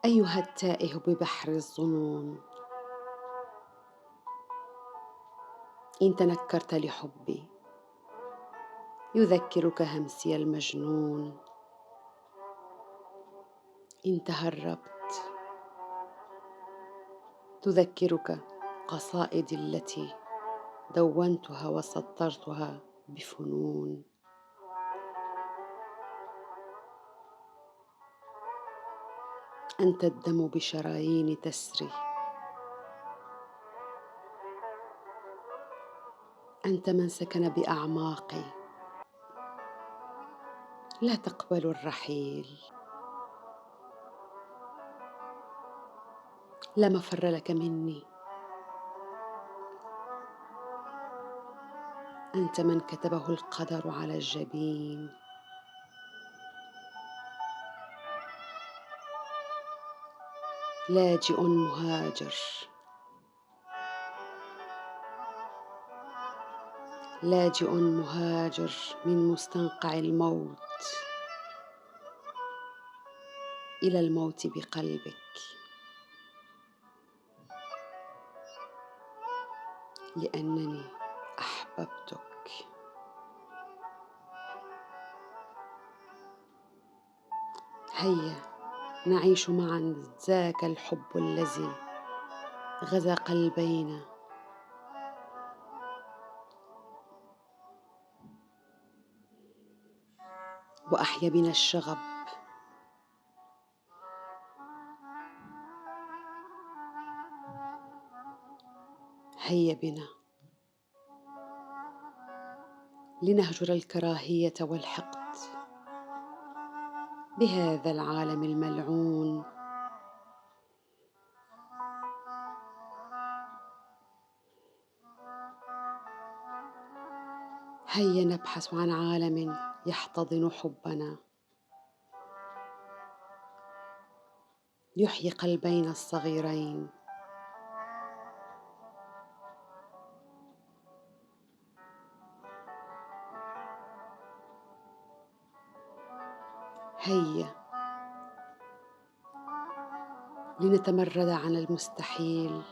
أيها التائه ببحر الظنون، إن تنكرت لحبي يذكرك همسي المجنون. إن تهربت تذكرك قصائدي التي دونتها وسطرتها بفنون. أنت الدم بشرايين تسري، أنت من سكن بأعماقي، لا تقبل الرحيل. لا مفر لك مني، أنت من كتبه القدر على الجبين. لاجئ مهاجر، لاجئ مهاجر من مستنقع الموت إلى الموت بقلبك، لأنني أحببتك. هيا نعيش معا ذاك الحب الذي غزا قلبينا وأحيا بنا الشغب. هيا بنا لنهجر الكراهية والحقد بهذا العالم الملعون. هيا نبحث عن عالم يحتضن حبنا، يحيي قلبينا الصغيرين. هيا لنتمرد عن المستحيل،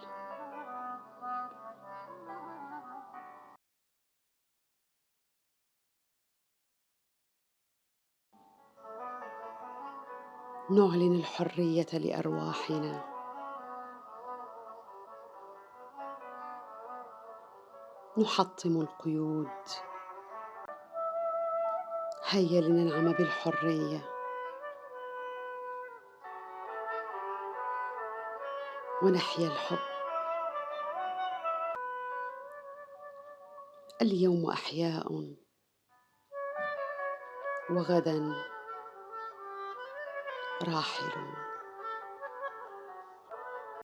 نعلن الحرية لأرواحنا، نحطم القيود. هيا لننعم بالحرية ونحيا الحب. اليوم أحياء وغدا راحلون.